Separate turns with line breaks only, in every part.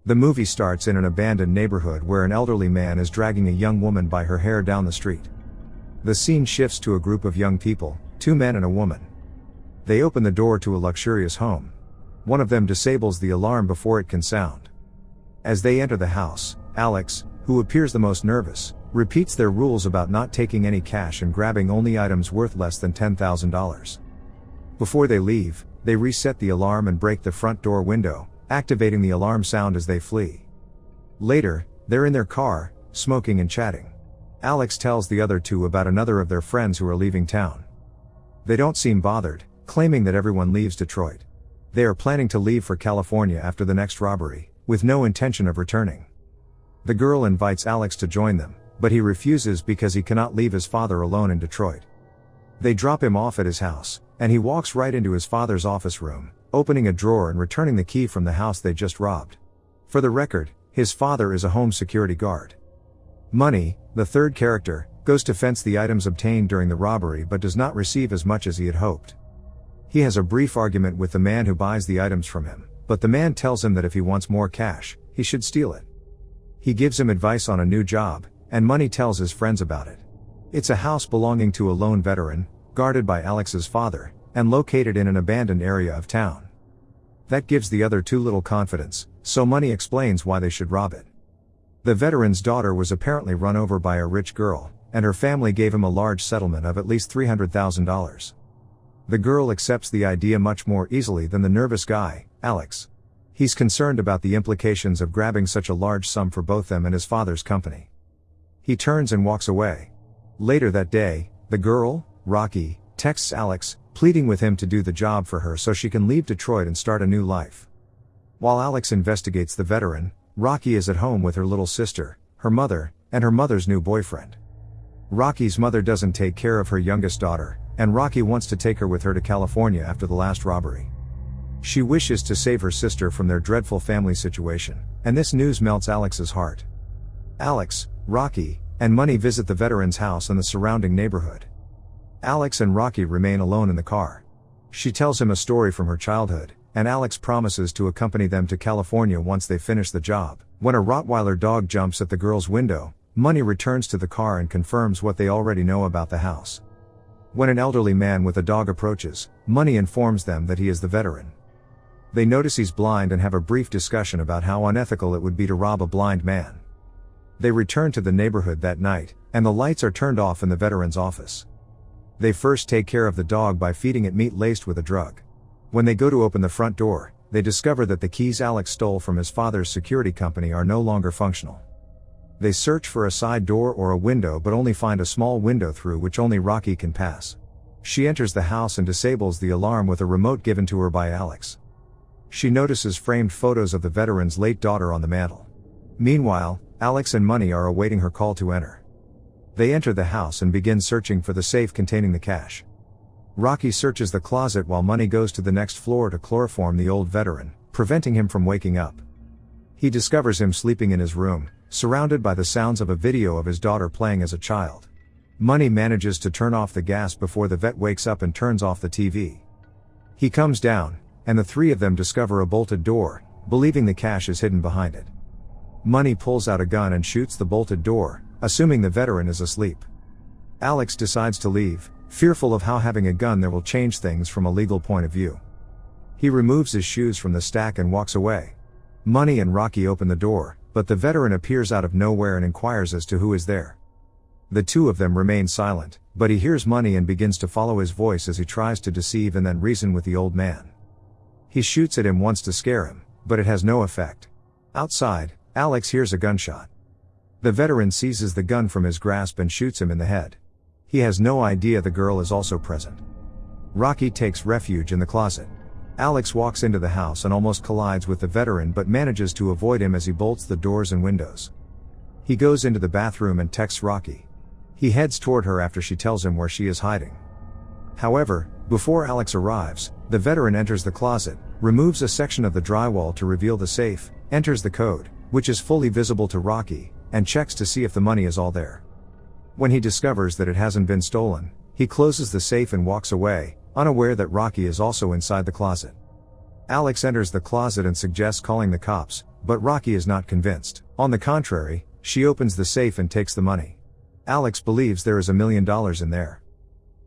The movie starts in an abandoned neighborhood where an elderly man is dragging a young woman by her hair down the street. The scene shifts to a group of young people, 2 men and a woman. They open the door to a luxurious home. One of them disables the alarm before it can sound. As they enter the house, Alex, who appears the most nervous, repeats their rules about not taking any cash and grabbing only items worth less than $10,000. Before they leave, they reset the alarm and break the front door window, activating the alarm sound as they flee. Later, they're in their car, smoking and chatting. Alex tells the other 2 about another of their friends who are leaving town. They don't seem bothered, claiming that everyone leaves Detroit. They are planning to leave for California after the next robbery, with no intention of returning. The girl invites Alex to join them, but he refuses because he cannot leave his father alone in Detroit. They drop him off at his house, and he walks right into his father's office room, opening a drawer and returning the key from the house they just robbed. For the record, his father is a home security guard. Money, the third character, goes to fence the items obtained during the robbery but does not receive as much as he had hoped. He has a brief argument with the man who buys the items from him, but the man tells him that if he wants more cash, he should steal it. He gives him advice on a new job, and Money tells his friends about it. It's a house belonging to a lone veteran, guarded by Alex's father, and located in an abandoned area of town. That gives the other 2 little confidence, so Money explains why they should rob it. The veteran's daughter was apparently run over by a rich girl, and her family gave him a large settlement of at least $300,000. The girl accepts the idea much more easily than the nervous guy, Alex. He's concerned about the implications of grabbing such a large sum for both them and his father's company. He turns and walks away. Later that day, the girl, Rocky, texts Alex, pleading with him to do the job for her so she can leave Detroit and start a new life. While Alex investigates the veteran, Rocky is at home with her little sister, her mother, and her mother's new boyfriend. Rocky's mother doesn't take care of her youngest daughter, and Rocky wants to take her with her to California after the last robbery. She wishes to save her sister from their dreadful family situation, and this news melts Alex's heart. Alex, Rocky, and Money visit the veteran's house and the surrounding neighborhood. Alex and Rocky remain alone in the car. She tells him a story from her childhood, and Alex promises to accompany them to California once they finish the job. When a Rottweiler dog jumps at the girl's window, Money returns to the car and confirms what they already know about the house. When an elderly man with a dog approaches, Money informs them that he is the veteran. They notice he's blind and have a brief discussion about how unethical it would be to rob a blind man. They return to the neighborhood that night, and the lights are turned off in the veteran's office. They first take care of the dog by feeding it meat laced with a drug. When they go to open the front door, they discover that the keys Alex stole from his father's security company are no longer functional. They search for a side door or a window but only find a small window through which only Rocky can pass. She enters the house and disables the alarm with a remote given to her by Alex. She notices framed photos of the veteran's late daughter on the mantel. Meanwhile, Alex and Money are awaiting her call to enter. They enter the house and begin searching for the safe containing the cash. Rocky searches the closet while Money goes to the next floor to chloroform the old veteran, preventing him from waking up. He discovers him sleeping in his room, surrounded by the sounds of a video of his daughter playing as a child. Money manages to turn off the gas before the vet wakes up and turns off the TV. He comes down, and the 3 of them discover a bolted door, believing the cash is hidden behind it. Money pulls out a gun and shoots the bolted door, assuming the veteran is asleep. Alex decides to leave, fearful of how having a gun there will change things from a legal point of view. He removes his shoes from the stack and walks away. Money and Rocky open the door, but the veteran appears out of nowhere and inquires as to who is there. The 2 of them remain silent, but he hears Money and begins to follow his voice as he tries to deceive and then reason with the old man. He shoots at him once to scare him, but it has no effect. Outside, Alex hears a gunshot. The veteran seizes the gun from his grasp and shoots him in the head. He has no idea the girl is also present. Rocky takes refuge in the closet. Alex walks into the house and almost collides with the veteran but manages to avoid him as he bolts the doors and windows. He goes into the bathroom and texts Rocky. He heads toward her after she tells him where she is hiding. However, before Alex arrives, the veteran enters the closet, removes a section of the drywall to reveal the safe, enters the code, which is fully visible to Rocky, and checks to see if the money is all there. When he discovers that it hasn't been stolen, he closes the safe and walks away, unaware that Rocky is also inside the closet. Alex enters the closet and suggests calling the cops, But Rocky is not convinced. On the contrary, she opens the safe and takes the money. Alex believes there is $1 million in there.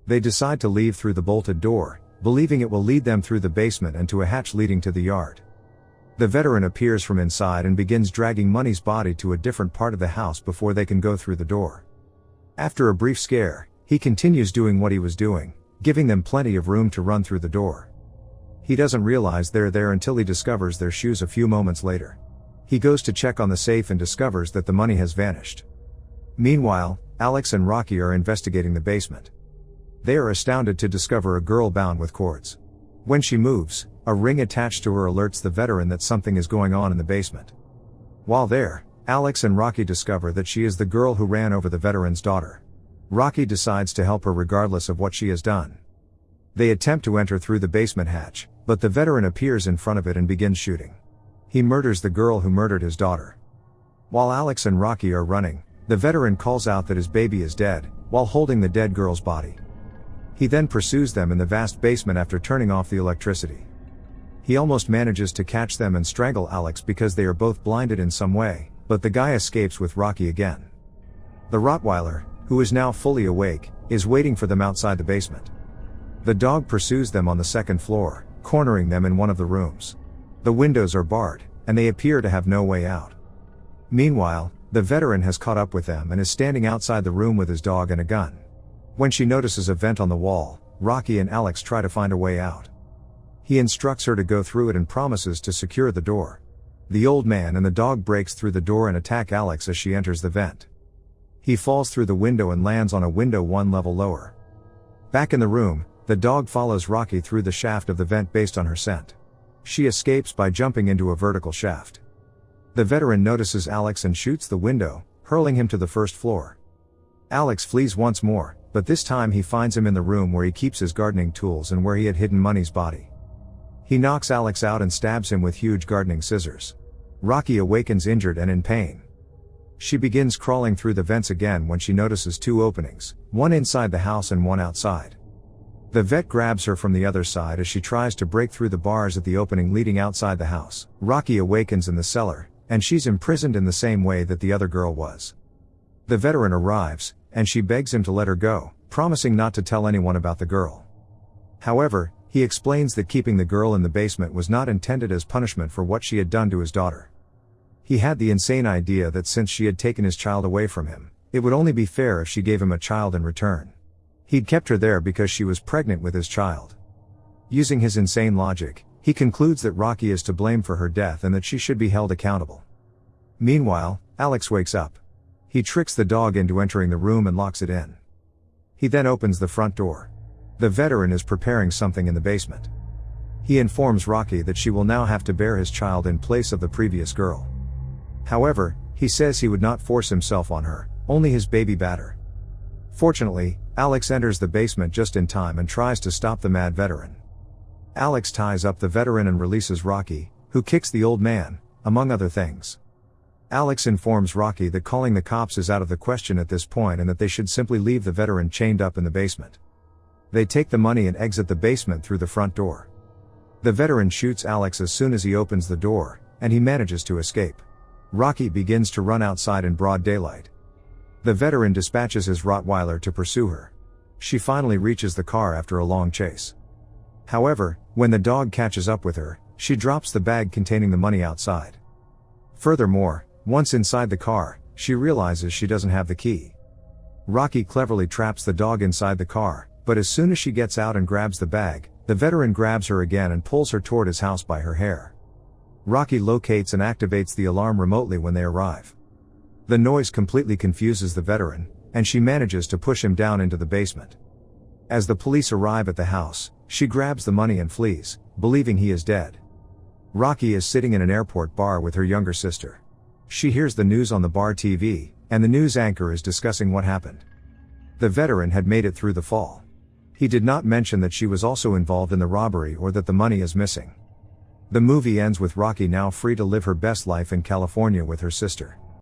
They decide to leave through the bolted door, believing it will lead them through the basement and to a hatch leading to the yard. The veteran appears from inside and begins dragging Money's body to a different part of the house before they can go through the door. After a brief scare, he continues doing what he was doing, giving them plenty of room to run through the door. He doesn't realize they're there until he discovers their shoes a few moments later. He goes to check on the safe and discovers that the money has vanished. Meanwhile, Alex and Rocky are investigating the basement. They are astounded to discover a girl bound with cords. When she moves, a ring attached to her alerts the veteran that something is going on in the basement. While there, Alex and Rocky discover that she is the girl who ran over the veteran's daughter. Rocky decides to help her regardless of what she has done. They attempt to enter through the basement hatch, but the veteran appears in front of it and begins shooting. He murders the girl who murdered his daughter. While Alex and Rocky are running, the veteran calls out that his baby is dead, while holding the dead girl's body. He then pursues them in the vast basement after turning off the electricity. He almost manages to catch them and strangle Alex because they are both blinded in some way, but the guy escapes with Rocky again. The Rottweiler, who is now fully awake, is waiting for them outside the basement. The dog pursues them on the second floor, cornering them in one of the rooms. The windows are barred, and they appear to have no way out. Meanwhile, the veteran has caught up with them and is standing outside the room with his dog and a gun. When she notices a vent on the wall, Rocky and Alex try to find a way out. He instructs her to go through it and promises to secure the door. The old man and the dog breaks through the door and attack Alex as she enters the vent. He falls through the window and lands on a window one level lower. Back in the room, the dog follows Rocky through the shaft of the vent based on her scent. She escapes by jumping into a vertical shaft. The veteran notices Alex and shoots the window, hurling him to the first floor. Alex flees once more, but this time he finds him in the room where he keeps his gardening tools and where he had hidden Money's body. He knocks Alex out and stabs him with huge gardening scissors. Rocky awakens injured and in pain. She begins crawling through the vents again when she notices two openings, one inside the house and one outside. The vet grabs her from the other side as she tries to break through the bars at the opening leading outside the house. Rocky awakens in the cellar, and she's imprisoned in the same way that the other girl was. The veteran arrives, and she begs him to let her go, promising not to tell anyone about the girl. However, he explains that keeping the girl in the basement was not intended as punishment for what she had done to his daughter. He had the insane idea that since she had taken his child away from him, it would only be fair if she gave him a child in return. He'd kept her there because she was pregnant with his child. Using his insane logic, he concludes that Rocky is to blame for her death and that she should be held accountable. Meanwhile, Alex wakes up. He tricks the dog into entering the room and locks it in. He then opens the front door. The veteran is preparing something in the basement. He informs Rocky that she will now have to bear his child in place of the previous girl. However, he says he would not force himself on her, only his baby batter. Fortunately, Alex enters the basement just in time and tries to stop the mad veteran. Alex ties up the veteran and releases Rocky, who kicks the old man, among other things. Alex informs Rocky that calling the cops is out of the question at this point and that they should simply leave the veteran chained up in the basement. They take the money and exit the basement through the front door. The veteran shoots Alex as soon as he opens the door, and he manages to escape. Rocky begins to run outside in broad daylight. The veteran dispatches his Rottweiler to pursue her. She finally reaches the car after a long chase. However, when the dog catches up with her, she drops the bag containing the money outside. Furthermore, once inside the car, she realizes she doesn't have the key. Rocky cleverly traps the dog inside the car, but as soon as she gets out and grabs the bag, the veteran grabs her again and pulls her toward his house by her hair. Rocky locates and activates the alarm remotely when they arrive. The noise completely confuses the veteran, and she manages to push him down into the basement. As the police arrive at the house, she grabs the money and flees, believing he is dead. Rocky is sitting in an airport bar with her younger sister. She hears the news on the bar TV, and the news anchor is discussing what happened. The veteran had made it through the fall. He did not mention that she was also involved in the robbery or that the money is missing. The movie ends with Rocky now free to live her best life in California with her sister.